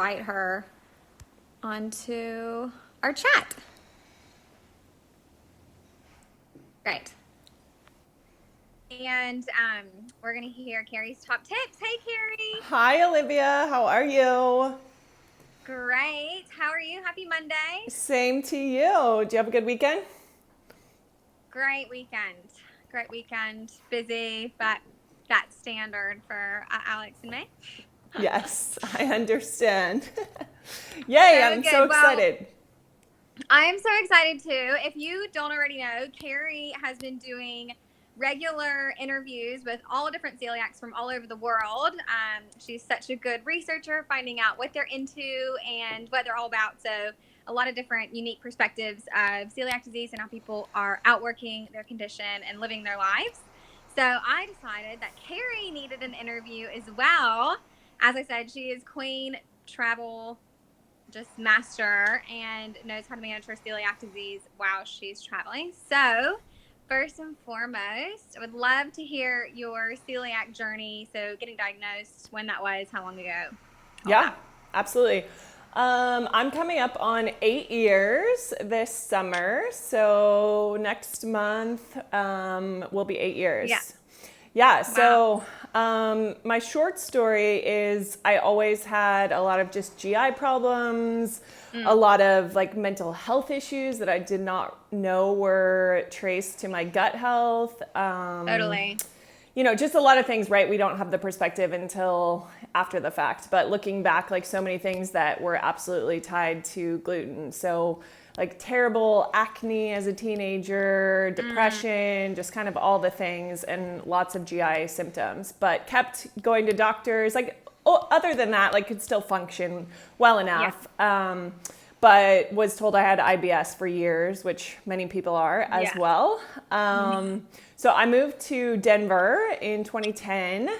invite her onto our chat. Great. And we're going to hear Carrie's top tips. Hey, Carrie. Hi, Olivia. How are you? Great. How are you? Happy Monday. Same to you. Do you have a good weekend? Great weekend. Great weekend. Busy, but that's standard for Alex and me. Yes, I understand. Yay, So I'm so good. Well, excited. I am so excited too. If you don't already know, Carrie has been doing regular interviews with all different celiacs from all over the world. She's such a good researcher, finding out what they're into and what they're all about. So, a lot of different unique perspectives of celiac disease and how people are outworking their condition and living their lives. So, I decided that Carrie needed an interview as well. As I said, she is Queen Travel just master and knows how to manage her celiac disease while she's traveling. So, first and foremost, I would love to hear your celiac journey. So, getting diagnosed, when that was, how long ago, all Yeah, that. absolutely. I'm coming up on 8 years this summer. So next month will be 8 years. Yeah. Yeah, Wow. so my short story is I always had a lot of just GI problems, a Mm, lot of like mental health issues that I did not know were traced to my gut health. totally. Just a lot of things, right? We don't have the perspective until after the fact. But looking back, like so many things that were absolutely tied to gluten. So, like terrible acne as a teenager, Mm, depression, just kind of all the things, and lots of GI symptoms. But kept going to doctors. Like, other than that, like could still function well yeah. enough. But was told I had IBS for years, which many people are as Yeah. well. Mhm. So I moved to Denver in 2010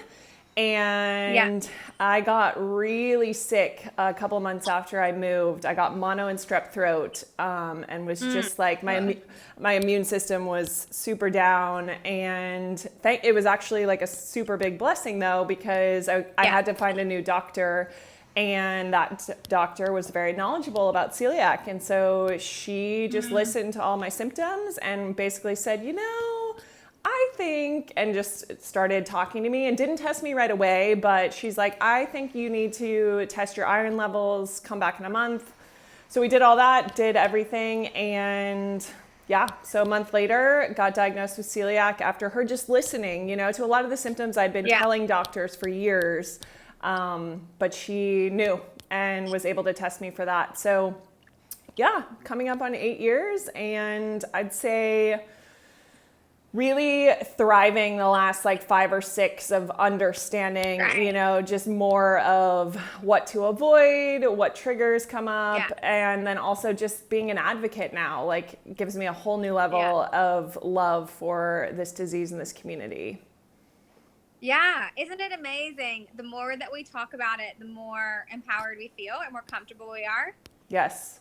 Yeah. and I got really sick a couple months after I moved. I got mono and strep throat and was Mm. just like Ugh. my immune system was super down. And it was actually like a super big blessing though, because I Yeah. had to find a new doctor and that doctor was very knowledgeable about celiac. And so she just Mm. listened to all my symptoms and basically said, I think, and just started talking to me and didn't test me right away, but she's like, I think you need to test your iron levels, come back in a month. So we did all that, did everything, and yeah, so a month later, got diagnosed with celiac after her just listening, to a lot of the symptoms I'd been Yeah. telling doctors for years. But she knew and was able to test me for that. So yeah, coming up on 8 years, and I'd say really thriving the last like 5 or 6 of understanding, Right. just more of what to avoid, what triggers come Yeah. up, and then also just being an advocate now, like gives me a whole new Yeah. level of love for this disease and this community. Yeah, isn't it amazing? The more that we talk about it, the more empowered we feel and more comfortable we are. Yes,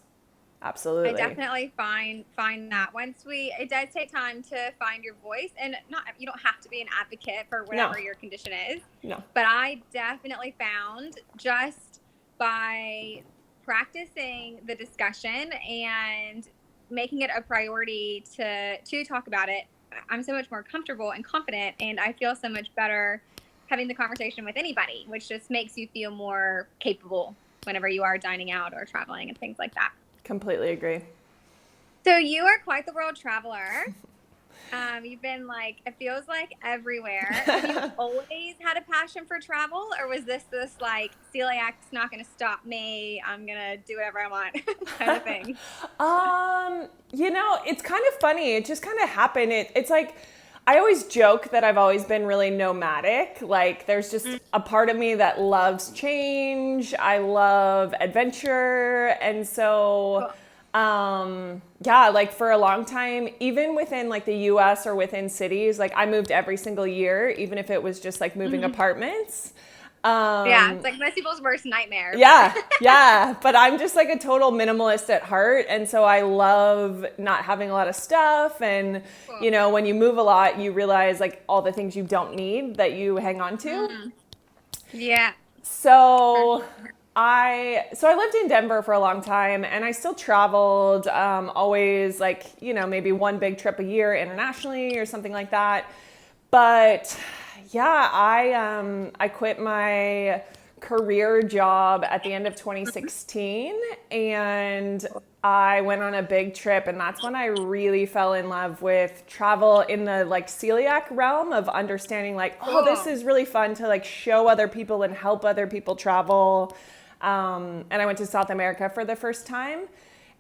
I absolutely. definitely find that once we it does take time to find your voice, and not you don't have to be an advocate for No, whatever your condition is, no. but I definitely found just by practicing the discussion and making it a priority to talk about it, I'm so much more comfortable and confident, and I feel so much better having the conversation with anybody, which just makes you feel more capable whenever you are dining out or traveling and things like that. Completely agree. So you are quite the world traveler. You've been like, it feels like everywhere. Have you always had a passion for travel, or was this like celiac's not going to stop me? I'm gonna do whatever I want, kind of thing. It's kind of funny. It just kind of happened. It's like I always joke that I've always been really nomadic. Like there's just Mm, a part of me that loves change. I love adventure. And so cool. yeah, like for a long time, even within like the US or within cities, like I moved every single year, even if it was just like moving Mhm. apartments. Yeah, it's Um, like most people's worst nightmare, but yeah, yeah. But I'm just like a total minimalist at heart. And so I love not having a lot of stuff. And, cool. when you move a lot, you realize like all the things you don't need that you hang on to. Mm, yeah, for So sure. I lived in Denver for a long time, and I still traveled, always like, maybe one big trip a year internationally or something like that. But yeah, I quit my career job at the end of 2016, and I went on a big trip, and that's when I really fell in love with travel in the like celiac realm of understanding like, oh, this Cool. is really fun to like show other people and help other people travel. And I went to South America for the first time.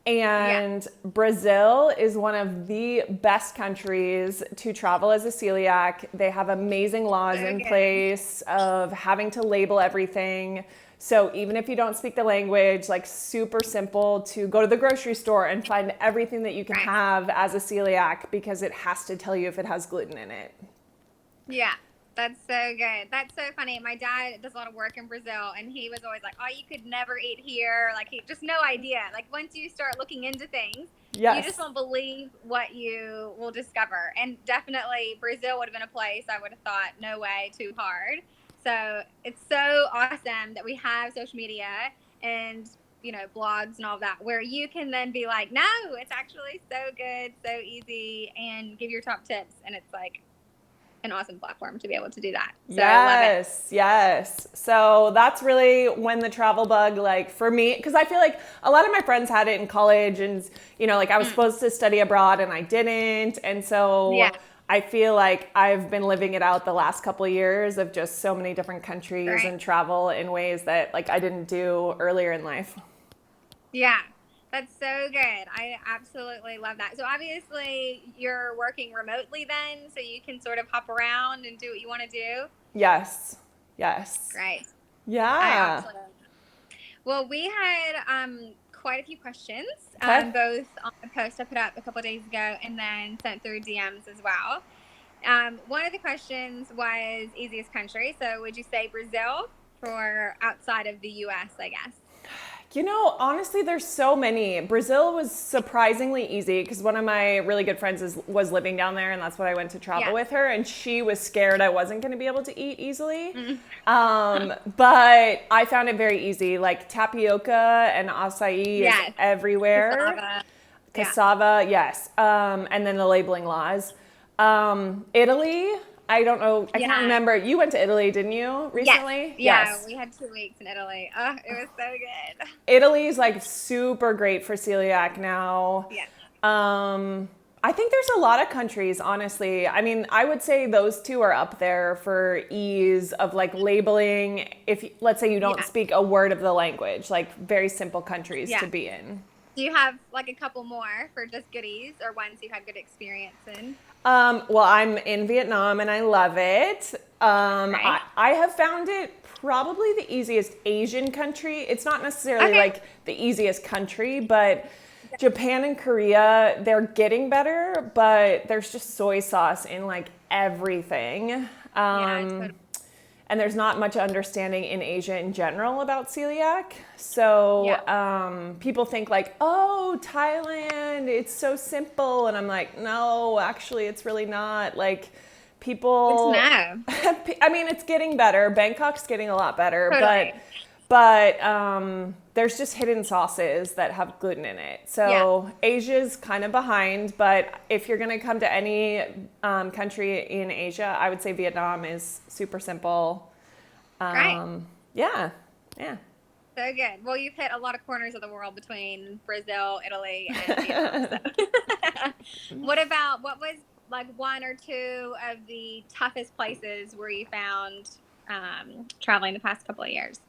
Yeah. And Brazil is one of the best countries to travel as a celiac. They have amazing laws So in good. place of having to label everything. So even if you don't speak the language, like super simple to go to the grocery store and find everything that you can Right. have as a celiac because it has to tell you if it has gluten in it. Yeah, that's so good. That's so funny. My dad does a lot of work in Brazil, and he was always like, "Oh, you could never eat here." Like he just no idea. Like once you start looking into things, you just Yes. won't believe what you will discover. And definitely, Brazil would have been a place I would have thought, "No way, too hard." So it's so awesome that we have social media and blogs and all that where you can then be like, no, it's actually so good, so easy, and give your top tips, and it's like an awesome platform to be able to do that. So I love it. Yes, yes. So that's really when the travel bug, like for me, because I feel like a lot of my friends had it in college and, like I was Mm. supposed to study abroad and I didn't. And so Yeah, I feel like I've been living it out the last couple of years of just so many different countries right. and travel in ways that like I didn't do earlier in life. Yeah, that's so good. I absolutely love that. So obviously you're working remotely then, so you can sort of hop around and do what you want to do. Yes, yes. Great. I Yeah. absolutely. Well, we had quite a few questions, Okay. both on the post I put up a couple of days ago and then sent through DMs as well. One of the questions was easiest country. So would you say Brazil for outside of the US, I guess? Honestly, there's so many. Brazil was surprisingly easy because one of my really good friends was living down there, and that's what I went to travel Yeah. with her. And she was scared I wasn't going to be able to eat easily. Mm. But I found it very easy. Like tapioca and acai is Yes. everywhere. Cassava. Yeah. Cassava, yes. And then the labeling laws. Italy, I don't know. I can't Yeah. remember. You went to Italy, didn't you, Yes. recently? Yeah. Yes. We had 2 weeks in Italy. Oh, it was so good. Italy is like super great for celiac now. Yeah. Um, I think there's a lot of countries, honestly. I mean, I would say those two are up there for ease of like labeling. If, let's say, you don't Yeah. speak a word of the language, like very simple countries to Yeah. be in. Do you have like a couple more for just goodies or ones you had good experience in? Well, I'm in Vietnam and I love it. Right. I have found it probably the easiest Asian country. It's not necessarily Okay. like the easiest country, but Japan and Korea, they're getting better, but there's just soy sauce in like everything. Yeah. Totally. And there's not much understanding in Asia in general about celiac. So Yeah. people think like, oh, Thailand, it's so simple. And I'm like, no, actually, it's really not. Like Good to people, know. I mean, it's getting better. Bangkok's getting a lot better, but Totally. there's just hidden sauces that have gluten in it. Yeah. So Asia's kind of behind, but if you're going to come to any country in Asia, I would say Vietnam is super simple. Great. Yeah, yeah. So good. Well, you've hit a lot of corners of the world between Brazil, Italy, and Vietnam. So, what was like one or two of the toughest places where you found traveling the past couple of years?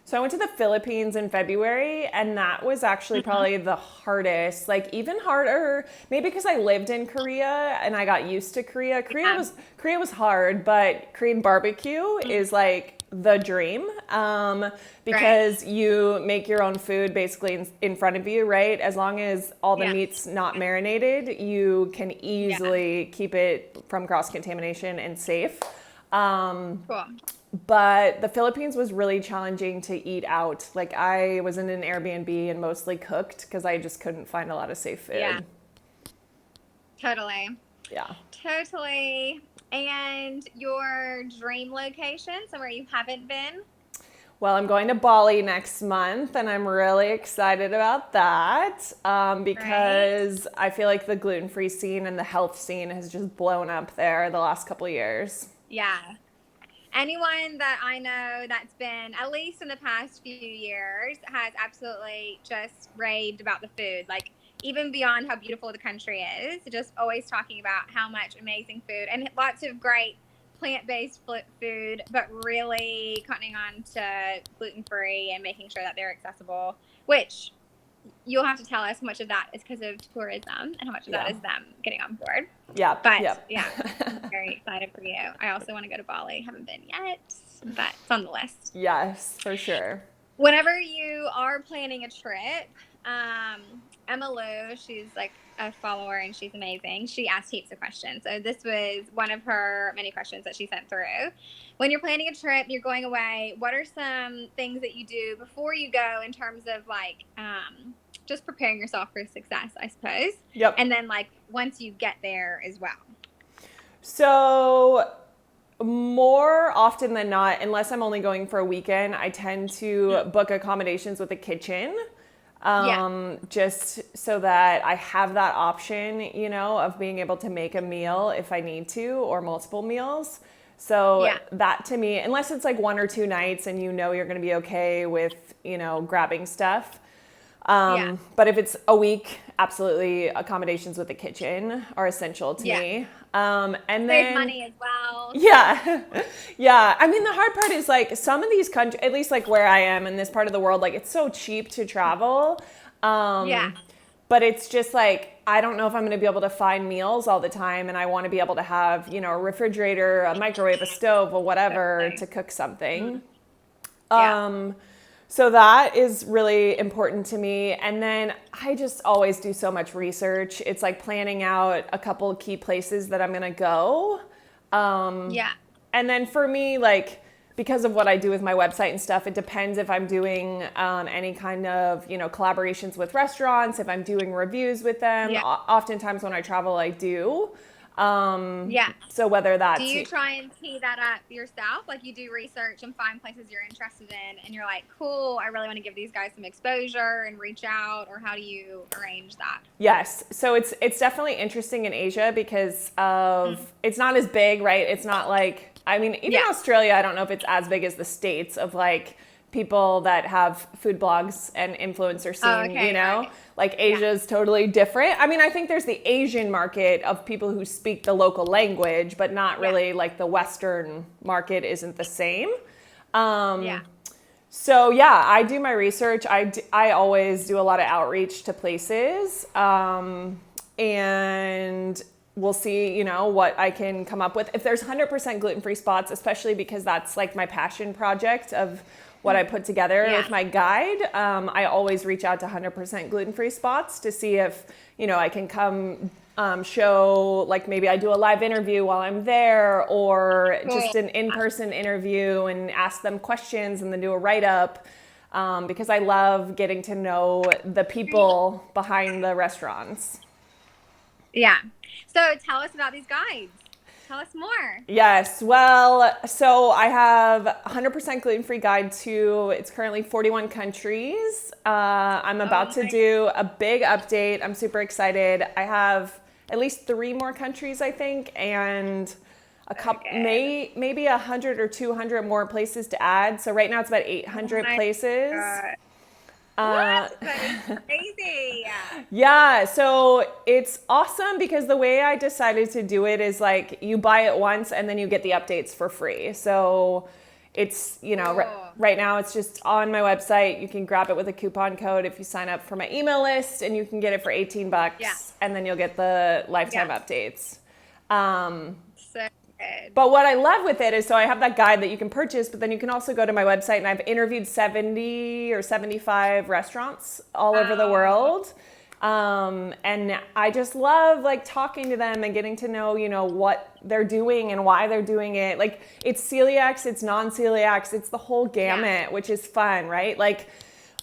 So I went to the Philippines in February, and that was actually Hmm. probably the hardest. Like even harder, maybe because I lived in Korea and I got used to Korea. Yeah. Korea was hard, but Korean barbecue Mm. is like the dream Right. because you make your own food basically in front of you, right? As long as all the Yeah. meat's not marinated, you can Yeah. easily keep it from cross contamination and safe. Um, Cool. but the Philippines was really challenging to eat out. Like I was in an Airbnb and mostly cooked because I just couldn't find a lot of safe Yeah. food. Totally. Yeah. Totally. And your dream location, somewhere you haven't been? Well, I'm going to Bali next month, and I'm really excited about that Right? because I feel like the gluten-free scene and the health scene has just blown up there the last couple of years. Yeah. Anyone that I know that's been, at least in the past few years, has absolutely just raved about the food. Like, even beyond how beautiful the country is, just always talking about how much amazing food and lots of great plant-based food, but really cutting on to gluten-free and making sure that they're accessible, which you'll have to tell us how much of that is because of tourism and how much of that Yeah. is them getting on board. Yep. But Yep. yeah, I'm very excited for you. I also want to go to Bali. Haven't been yet, but it's on the list. Yes, for sure. Whenever you are planning a trip, Emma Lou, she's like a follower and she's amazing. She asked heaps of questions. So this was one of her many questions that she sent through. When you're planning a trip, you're going away, what are some things that you do before you go in terms of like just preparing yourself for success, I suppose? Yep. And then like once you get there as well. So, more often than not, unless I'm only going for a weekend, I tend to Mm. book accommodations with a kitchen. Yeah. Just so that I have that option, of being able to make a meal if I need to or multiple meals. So Yeah. that to me, unless it's like 1 or 2 nights and you're going to be okay with, grabbing stuff. Yeah. But if it's a week, absolutely accommodations with the kitchen are essential to Yeah. me. And Save then money as well. So yeah. Yeah. I mean, the hard part is like some of these countries, at least like where I am in this part of the world, like it's so cheap to travel. yeah. But it's just like, I don't know if I'm going to be able to find meals all the time. And I want to be able to have, a refrigerator, a microwave, a stove, or whatever Totally. to cook something. Mm. Yeah. So that is really important to me. And then I just always do so much research. It's like planning out a couple of key places that I'm going to go. Yeah. And then for me, like, because of what I do with my website and stuff, it depends if I'm doing any kind of, collaborations with restaurants, if I'm doing reviews with them. Yeah. Oftentimes when I travel, I do. Yeah. So whether Do that's, you try and tee that up yourself? Like you do research and find places you're interested in and you're like, cool, I really want to give these guys some exposure and reach out, or how do you arrange that? yes. So it's definitely interesting in Asia because of Mm. it's not as big, right? It's not like I mean, even Yeah. Australia, I don't know if it's as big as the States of like people that have food blogs and influencer Oh, scene, okay, right. like Yeah. Asia's totally different. I mean, I think there's the Asian market of people who speak the local language, but not Yeah. really like the Western market isn't the same. Yeah. So yeah, I do my research. I always do a lot of outreach to places, and we'll see, what I can come up with. If there's 100% gluten-free spots, especially because that's like my passion project of what I put together Yeah. with my guide, I always reach out to 100% gluten-free spots to see if, I can come show, like maybe I do a live interview while I'm there or Cool. just an in-person interview and ask them questions and then do a write-up because I love getting to know the people behind the restaurants. Yeah. So tell us about these guides. Tell us more. Yes, well, so I have 100% gluten-free guide to, it's currently 41 countries. I'm Oh about to my. do a big update. I'm super excited. I have at least 3 more countries, I think, and a So couple, good. maybe 100 or 200 more places to add. So right now it's about Oh 800 my places. God. Uh, What? That is crazy. Yeah, so it's awesome because the way I decided to do it is like you buy it once and then you get the updates for free. So it's, Cool. right now it's just on my website. You can grab it with a coupon code if you sign up for my email list and you can get it for 18 Yeah. bucks and then you'll get the lifetime Yeah. updates. Um, So good. but what I love with it is so I have that guide that you can purchase, but then you can also go to my website and I've interviewed 70 or 75 restaurants all over the Wow. world. And I just love like talking to them and getting to know, what they're doing and why they're doing it. Like it's celiacs, it's non-celiacs, it's the whole Yeah. gamut, which is fun, right? Like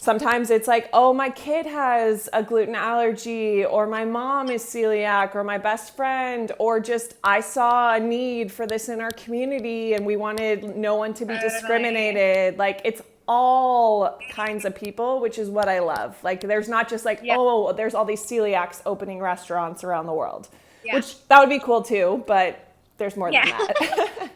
sometimes it's like, oh, my kid has a gluten allergy, or my mom is celiac, or my best friend, or just I saw a need for this in our community and we wanted no one to be Totally. discriminated. Like it's all kinds of people, which is what I love. Like there's not just like, Yeah. oh, there's all these celiacs opening restaurants around the world, Yeah. which that would be cool too, but there's more than Yeah. that.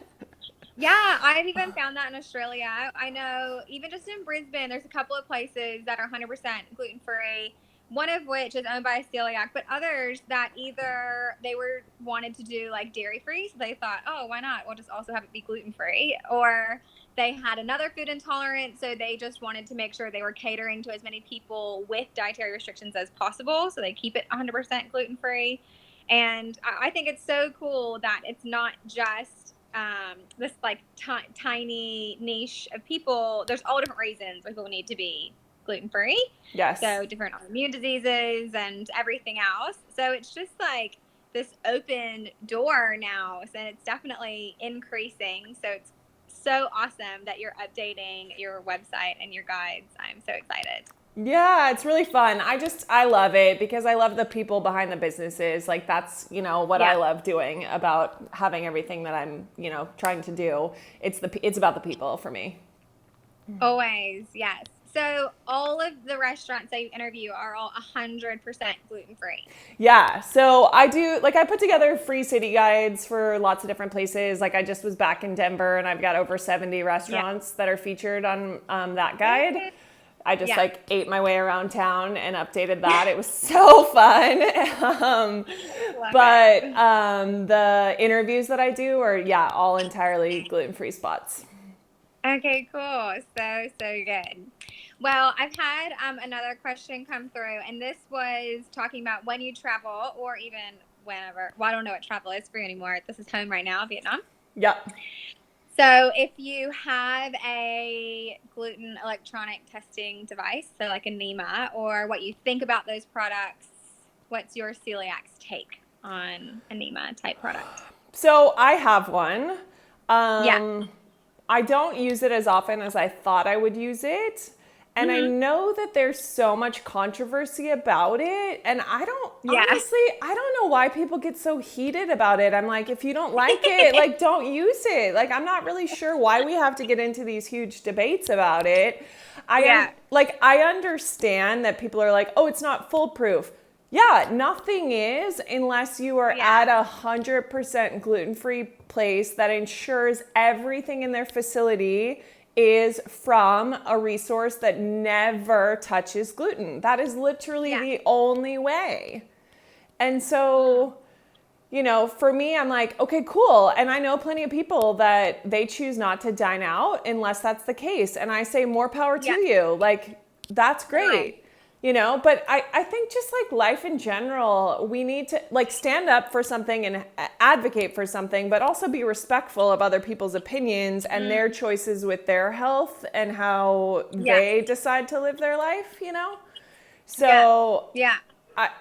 Yeah, I've even found that in Australia. I know even just in Brisbane, there's a couple of places that are 100% gluten free. One of which is owned by a celiac, but others that either they were wanted to do like dairy free, so they thought, oh, why not? We'll just also have it be gluten free, or they had another food intolerance, so they just wanted to make sure they were catering to as many people with dietary restrictions as possible, so they keep it 100% gluten free. And I think it's so cool that it's not just this like tiny niche of people. There's all different reasons why people need to be gluten free. Yes. So different autoimmune diseases and everything else. So it's just like this open door now. So it's definitely increasing. So it's so awesome that you're updating your website and your guides. I'm so excited. Yeah, it's really fun. I love it because I love the people behind the businesses. Like that's, what I Yeah. love doing about having everything that I'm, trying to do. It's about the people for me. Always, yes. So all of the restaurants that you interview are all 100% gluten free. Yeah, so I put together free city guides for lots of different places. Like I just was back in Denver and I've got over 70 Yeah. restaurants that are featured on that guide. Yay. I just Yeah. like ate my way around town and updated that. It was so fun. Um, Love but it. the interviews that I do are, yeah, all entirely gluten free spots. Okay, cool. So, so good. Well, I've had another question come through, and this was talking about when you travel or even whenever. Well, I don't know what travel is for you anymore. This is home right now, Vietnam. Yep. So, if you have a gluten electronic testing device, so like a NEMA, or what you think about those products, what's your celiac's take on a NEMA type product? So I have one. Yeah. Um, I don't use it as often as I thought I would use it. And I Hmm. know that there's so much controversy about it. And Yeah. I don't know why people get so heated about it. I'm like, if you don't like it, like, don't use it. Like, I'm not really sure why we have to get into these huge debates about it. Yeah. I understand that people are like, oh, it's not foolproof. Yeah, nothing is unless you are at Yeah. 100% gluten-free place that ensures everything in their facility is from a resource that never touches gluten. That is literally Yeah. the only way. And Mm. so, for me, I'm like, okay, cool. And I know plenty of people that they choose not to dine out unless that's the case. And I say, more power to Yeah. you. Like, that's Totally. great. But I think just like life in general, we need to like stand up for something and advocate for something, but also be respectful of other people's opinions and their Mm. choices with their health and how Yeah. they decide to live their life. Yeah. So Yeah.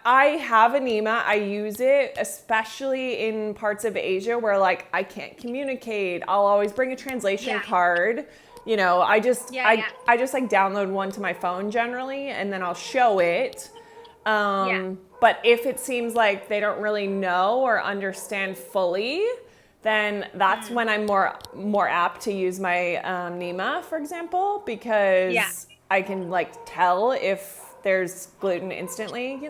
I have anema. I use it, especially in parts of Asia where like I can't communicate. I'll always bring a translation Yeah. card. Yeah. Yeah. I just like download one to my phone generally, and then I'll show it. Yeah. But if it seems like they don't really know or understand fully, then that's Mm. when I'm more apt to use my NEMA, for example, Yeah. because I can like tell if there's gluten instantly.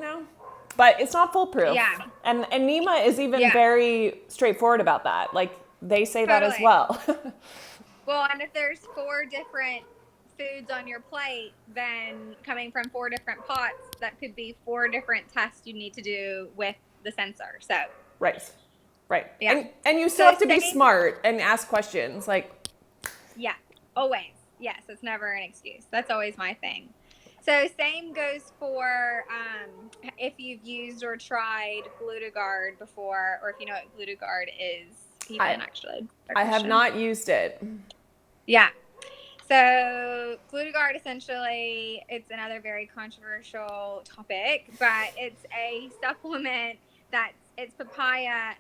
But it's not foolproof. Yeah. And NEMA is even Yeah. very straightforward about that. Like they say that as Totally. well. Well, and if there's four different foods on your plate, then coming from four different pots, that could be four different tests you need to do with the sensor. So, Right. Right. yeah. And you still So, have to be same. smart and ask questions. Like, Yeah. Always. Yes. It's never an excuse. That's always my thing. So, same goes for if you've used or tried Glutagard before, or if you know what Glutagard is, I even actually. Better I have question. not used it. Yeah. So Glutagard essentially, it's another very controversial topic, but it's a supplement it's papaya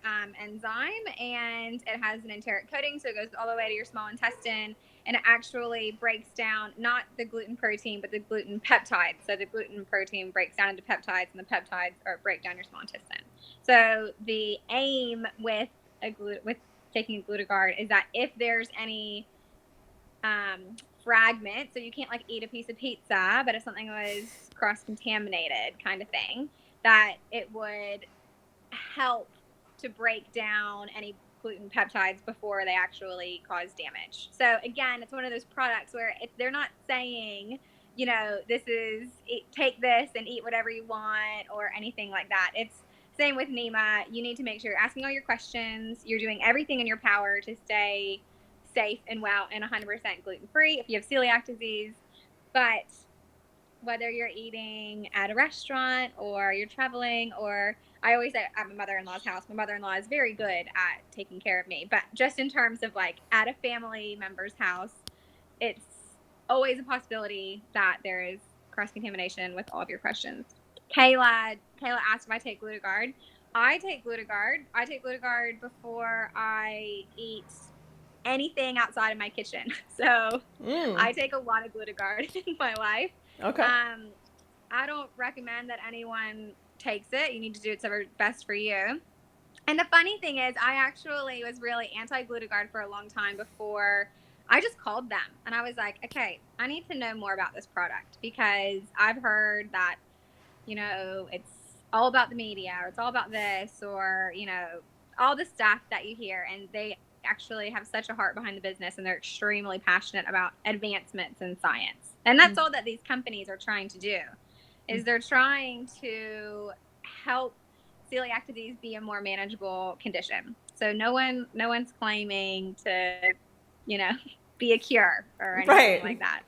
enzyme, and it has an enteric coating, so it goes all the way to your small intestine, and it actually breaks down not the gluten protein but the gluten peptides. So the gluten protein breaks down into peptides, and the peptides break down your small intestine. So the aim with with taking Glutagard is that if there's any fragment, so you can't like eat a piece of pizza, but if something was cross-contaminated kind of thing, that it would help to break down any gluten peptides before they actually cause damage. So again, it's one of those products where if they're not saying, this is take this and eat whatever you want or anything like that. It's same with Nema. You need to make sure you're asking all your questions. You're doing everything in your power to stay safe and well and 100% gluten free if you have celiac disease. But whether you're eating at a restaurant or you're traveling, or I always say at my mother-in-law's house, my mother-in-law is very good at taking care of me, but just in terms of like at a family member's house, it's always a possibility that there is cross-contamination with all of your questions. Kayla asked if I take Glutagard. I take Glutagard. I take Glutagard before I eat anything outside of my kitchen. So I take a lot of Glutagard in my life. Okay. I don't recommend that anyone takes it. You need to do what's best for you. And the funny thing is, I actually was really anti-Glutagard for a long time before I just called them. And I was like, okay, I need to know more about this product because I've heard that, it's all about the media or it's all about this or, all the stuff that you hear. And they actually have such a heart behind the business and they're extremely passionate about advancements in science. And that's all that these companies are trying to do is they're trying to help celiac disease be a more manageable condition. So no one's claiming to, be a cure or anything like Right. that.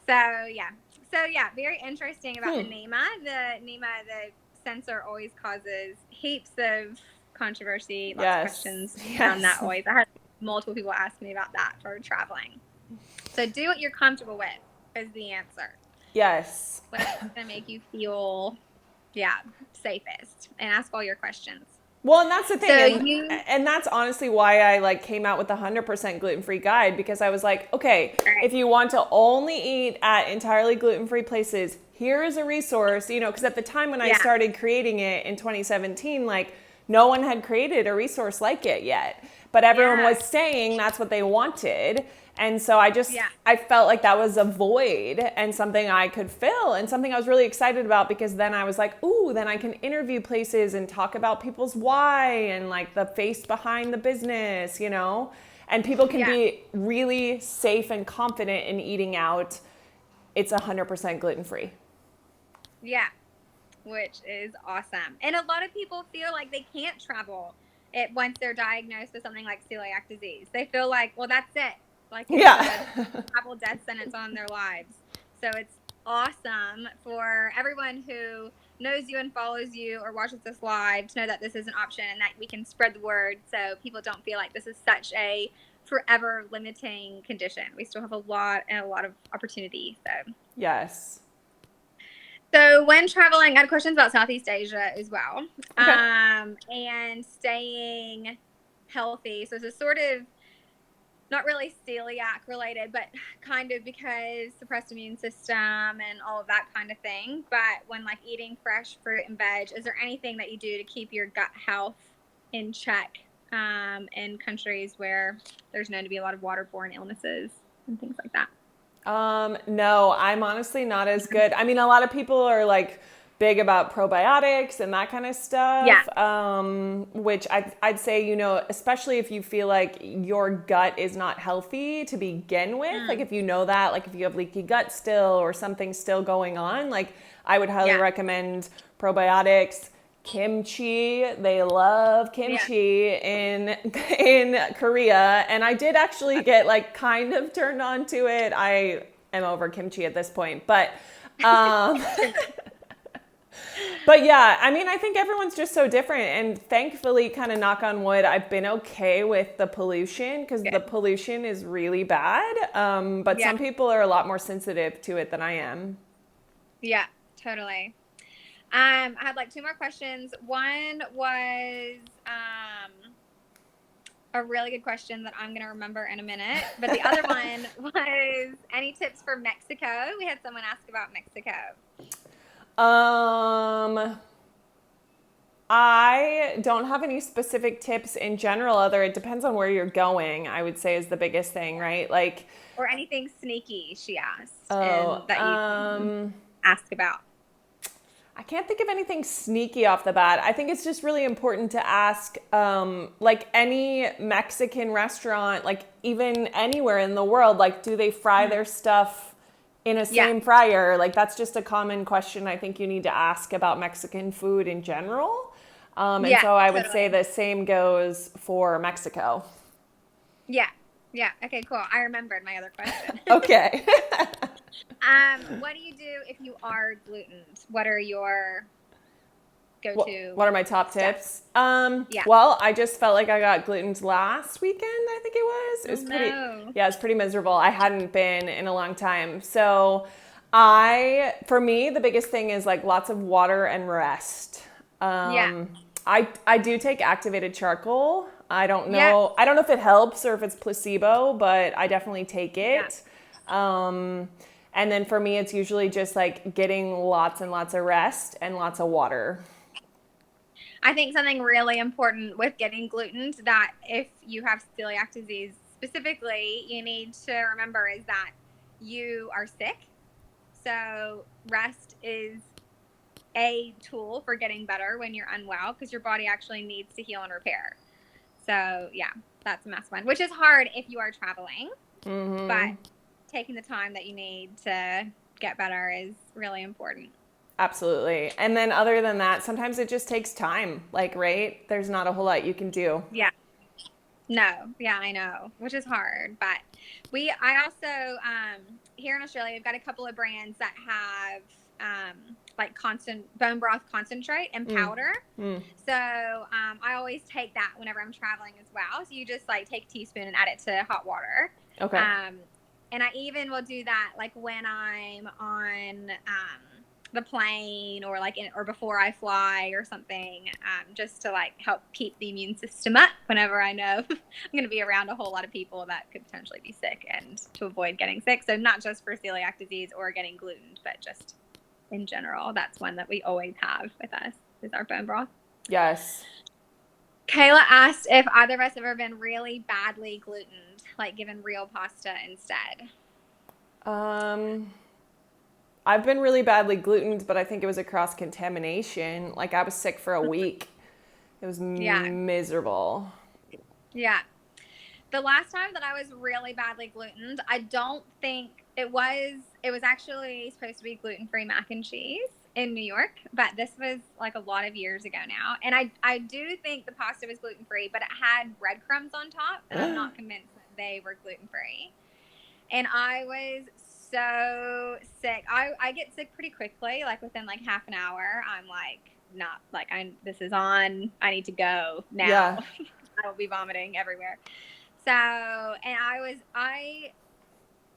So yeah, very interesting about the NEMA. The sensor always causes heaps of controversy, lots of Yes. questions from that Yes. always. I had multiple people ask me about that for traveling. So do what you're comfortable with is the answer. Yes. Whatever's gonna make you feel, safest, and ask all your questions. Well, and that's the thing, So and you, and that's honestly why I like came out with the 100% gluten-free guide because I was like, okay, right. if you want to only eat at entirely gluten-free places, here is a resource, because at the time when I Yeah, started creating it in 2017, like no one had created a resource like it yet, but everyone yeah, was saying that's what they wanted. And so yeah, I felt like that was a void and something I could fill and something I was really excited about because then I was like, ooh, then I can interview places and talk about people's why and like the face behind the business, and people can yeah, be really safe and confident in eating out. It's 100% gluten free. yeah, which is awesome. And a lot of people feel like they can't travel it once they're diagnosed with something like celiac disease. They feel like, well, that's it. Like it's Yeah. a travel death sentence on their lives. So it's awesome for everyone who knows you and follows you or watches this live to know that this is an option and that we can spread the word so people don't feel like this is such a forever limiting condition. We still have a lot of opportunity. Yes. So when traveling, I had questions about Southeast Asia as well, Okay. and staying healthy. So it's a sort of not really celiac related, but kind of because suppressed immune system and all of that kind of thing. But when like eating fresh fruit and veg, is there anything that you do to keep your gut health in check in countries where there's known to be a lot of waterborne illnesses and things like that? No, I'm honestly not as good. I mean, a lot of people are like big about probiotics and that kind of Yeah. stuff, which I'd say, especially if you feel like your gut is not healthy to begin with, like Mm. if you know that, like if you have leaky gut still or something still going on, like I would highly Yeah. recommend probiotics. Kimchi, they love Yeah. kimchi in Korea, and I did actually get like kind of turned on to it. I am over kimchi at this point, um but yeah, I mean, I think everyone's just so different, and thankfully, kind of knock on wood, I've been okay with the pollution because the Good. pollution is really bad. But Yeah. some people are a lot more sensitive to it than I am. Yeah. Totally. I had like two more questions. One was a really good question that I'm going to remember in a minute. But the other one was any tips for Mexico? We had someone ask about Mexico. Um, I don't have any specific tips in general, other it depends on where you're going, I would say is the biggest thing, right? Like, Or anything sneaky, she asked, and oh, that you can ask about. I can't think of anything sneaky off the bat. I think it's just really important to ask, like any Mexican restaurant, like even anywhere in the world, like do they fry Mhm. their stuff in a Yeah, same fryer? Like that's just a common question I think you need to ask about Mexican food in general. And yeah, so I would say totally. the same goes for Mexico. Yeah, yeah. Okay, cool. I remembered my other question. Okay. What do you do if you are glutened? What are your go-to What are my top steps? tips? Yeah. Well, I just felt like I got glutened last weekend, I think it was. It Oh was pretty, no. yeah, it was pretty miserable. I hadn't been in a long time. So, for me, the biggest thing is like lots of water and rest. Yeah. I do take activated charcoal. Yep. I don't know if it helps or if it's placebo, but I definitely take Yeah. it. Um, and then for me, it's usually just like getting lots and lots of rest and lots of water. I think something really important with getting gluten that if you have celiac disease specifically, you need to remember is that you are sick. So rest is a tool for getting better when you're unwell because your body actually needs to heal and repair. So yeah, that's a massive one, which is hard if you are traveling, but taking the time that you need to get better is really important. Absolutely. And then other than that, sometimes it just takes time. Like, right? There's not a whole lot you can do. Yeah. No, yeah, I know, which is hard. But I also, here in Australia, we've got a couple of brands that have like constant bone broth concentrate and powder. So I always take that whenever I'm traveling as well. So you just like take a teaspoon and add it to hot water. Okay. Um, and I even will do that like when I'm on the plane or like or before I fly or something, just to like help keep the immune system up whenever I know I'm going to be around a whole lot of people that could potentially be sick and to avoid getting sick. So not just for celiac disease or getting gluten, but just in general. That's one that we always have with us is our bone broth. Yes. Kayla asked if either of us have ever been really badly glutened, like given real pasta instead. Um, I've been really badly glutened, but I think it was a cross contamination. Like, I was sick for a week. It was Yeah. miserable. Yeah. The last time that I was really badly glutened, I don't think it was actually supposed to be gluten-free mac and cheese in New York, but this was like a lot of years ago now. And I do think the pasta was gluten-free, but it had breadcrumbs on top, and I'm not convinced that they were gluten-free. And I was so sick. I get sick pretty quickly, like within like half an hour. I'm like not like I this is on. I need to go now. Yeah. I will be vomiting everywhere. So, and I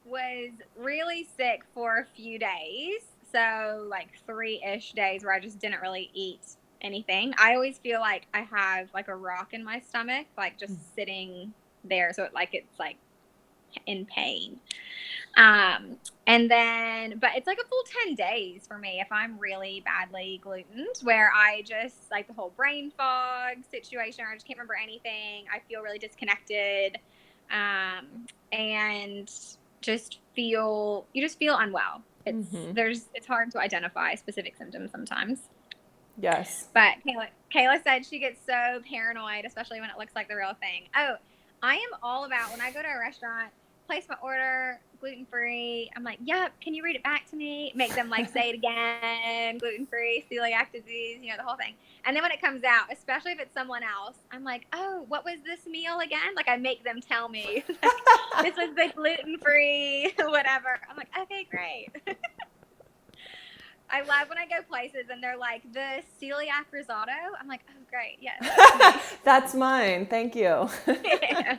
was really sick for a few days. So, like 3-ish days where I just didn't really eat anything. I always feel like I have like a rock in my stomach, like just sitting there. So, it's like in pain. Um, and then, but it's like a full 10 days for me if I'm really badly glutened, where I just like the whole brain fog situation, or I just can't remember anything. I feel really disconnected. And you just feel unwell. It's hard to identify specific symptoms sometimes. Yes. But Kayla said she gets so paranoid, especially when it looks like the real thing. Oh, I am all about when I go to a restaurant, place my order, gluten free. I'm like, yep, can you read it back to me? Make them like say it again, gluten free, celiac disease, the whole thing. And then when it comes out, especially if it's someone else, I'm like, oh, what was this meal again? Like I make them tell me, like, this was the gluten free, whatever. I'm like, okay, great. I love when I go places and they're like the celiac risotto. I'm like, oh great, yes, that's me. That's mine. Thank you. Yeah.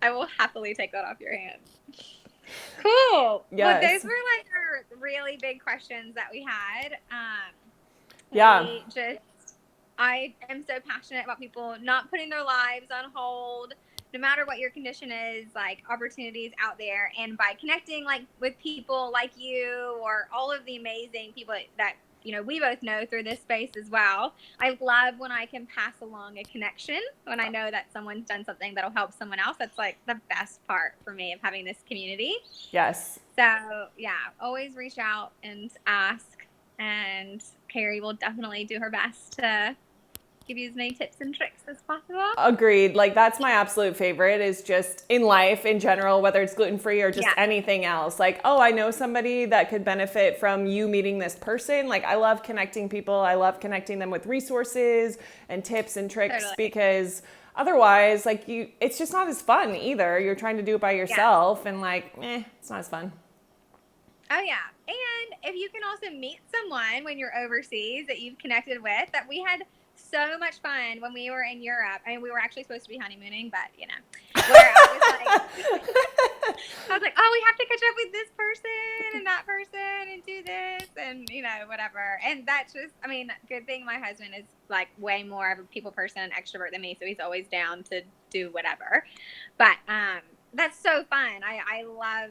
I will happily take that off your hands. Cool. Well, those Yes. were like our really big questions that we had. Yeah. We just, I am so passionate about people not putting their lives on hold, no matter what your condition is, like opportunities out there. And by connecting like with people like you or all of the amazing people that we both know through this space as well. I love when I can pass along a connection, when I know that someone's done something that'll help someone else. That's like the best part for me of having this community. Yes. So yeah, always reach out and ask, and Carrie will definitely do her best to give you as many tips and tricks as possible. Agreed. Like that's my absolute favorite is just in life in general, whether it's gluten-free or just Yeah, anything else. Like, oh, I know somebody that could benefit from you meeting this person. Like I love connecting people. I love connecting them with resources and tips and tricks totally. because otherwise, like it's just not as fun either. You're trying to do it by Yeah. yourself and like, it's not as fun. Oh yeah. And if you can also meet someone when you're overseas that you've connected with, that we had so much fun when we were in Europe. I mean, we were actually supposed to be honeymooning, but where I was like, I was like, oh, we have to catch up with this person and that person and do this and whatever. And that's just, I mean, good thing my husband is like way more of a people person and extrovert than me, so he's always down to do whatever. But that's so fun. I love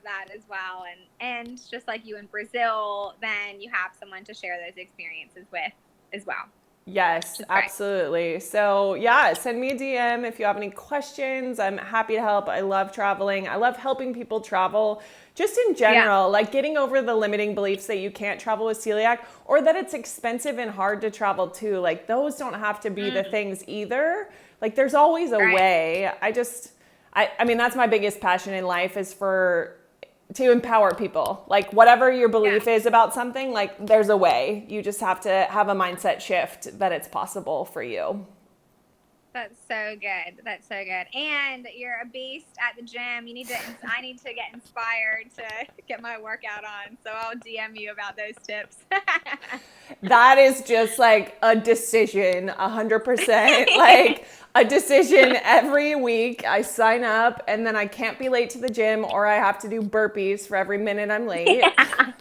that as well. And just like you in Brazil, then you have someone to share those experiences with as well. Yes, Which is great. absolutely. So, yeah, send me a DM if you have any questions. I'm happy to help. I love traveling. I love helping people travel just in Yeah. general, like getting over the limiting beliefs that you can't travel with celiac or that it's expensive and hard to travel too. Like, those don't have to be the things either. Like, there's always a Right. way. I mean, that's my biggest passion in life is to empower people. Like whatever your Yeah. belief is about something, like there's a way. You just have to have a mindset shift that it's possible for you. That's so good. That's so good. And you're a beast at the gym. I need to get inspired to get my workout on. So I'll DM you about those tips. That is just like a decision, 100%. Like a decision every week. I sign up and then I can't be late to the gym or I have to do burpees for every minute I'm late. Yeah.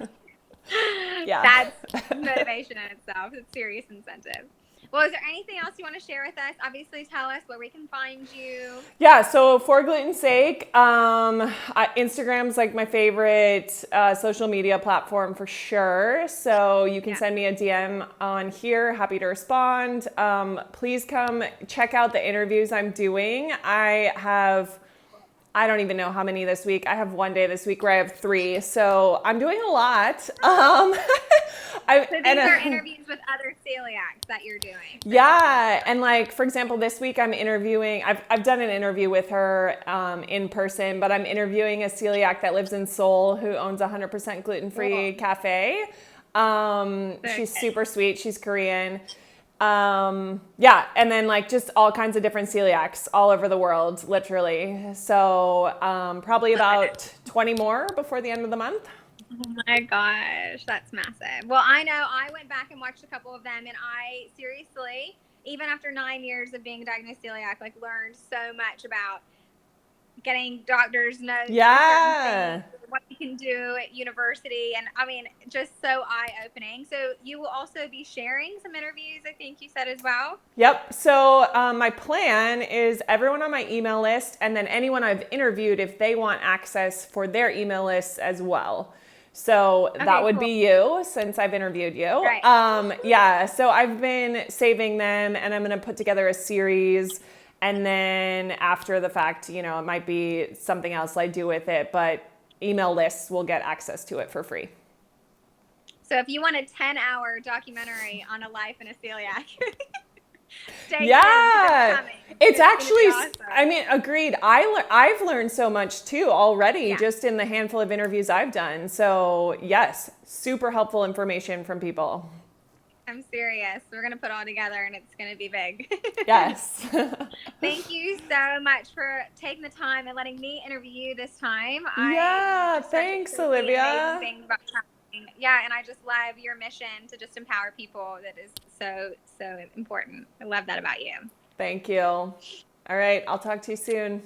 Yeah. That's motivation in itself. It's serious incentive. Well, is there anything else you want to share with us? Obviously, tell us where we can find you. Yeah, so for gluten's sake, Instagram's like my favorite social media platform for sure. So you can Yeah. send me a DM on here. Happy to respond. Please come check out the interviews I'm doing. I don't even know how many this week. I have one day this week where I have 3. So I'm doing a lot. So these are interviews with other celiacs that you're doing. Yeah, and like for example, this week I'm interviewing. I've done an interview with her in person, but I'm interviewing a celiac that lives in Seoul who owns a 100% gluten-free Cool. cafe. She's Okay. super sweet. She's Korean. Yeah, and then like just all kinds of different celiacs all over the world, literally. So probably about 20 more before the end of the month. Oh my gosh, that's massive. Well, I know I went back and watched a couple of them, and I seriously, even after 9 years of being diagnosed celiac, like learned so much about getting doctors' notes for certain things, Yeah. what you can do at university, and I mean, just so eye-opening. So you will also be sharing some interviews, I think you said as well. Yep. So my plan is everyone on my email list and then anyone I've interviewed if they want access for their email lists as well. So that Okay, would cool. be you since I've interviewed you. Right. Yeah. So I've been saving them and I'm going to put together a series. And then after the fact, it might be something else I do with it, but email lists will get access to it for free. So if you want a 10-hour documentary on a life in a celiac, stay tuned because it's Yeah. coming. It's It's going to be actually, I awesome. mean, agreed. I've learned so much too already Yeah. just in the handful of interviews I've done. So, yes, super helpful information from people. I'm serious. We're going to put all together and it's going to be big. Yes. Thank you so much for taking the time and letting me interview you this time. You Yeah, just said thanks, so many amazing Olivia. things about traveling. Yeah, and I just love your mission to just empower people. That is so, so important. I love that about you. Thank you. All right, I'll talk to you soon.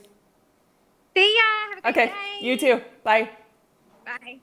See ya. Have a great Okay, you day. too. Bye. Bye.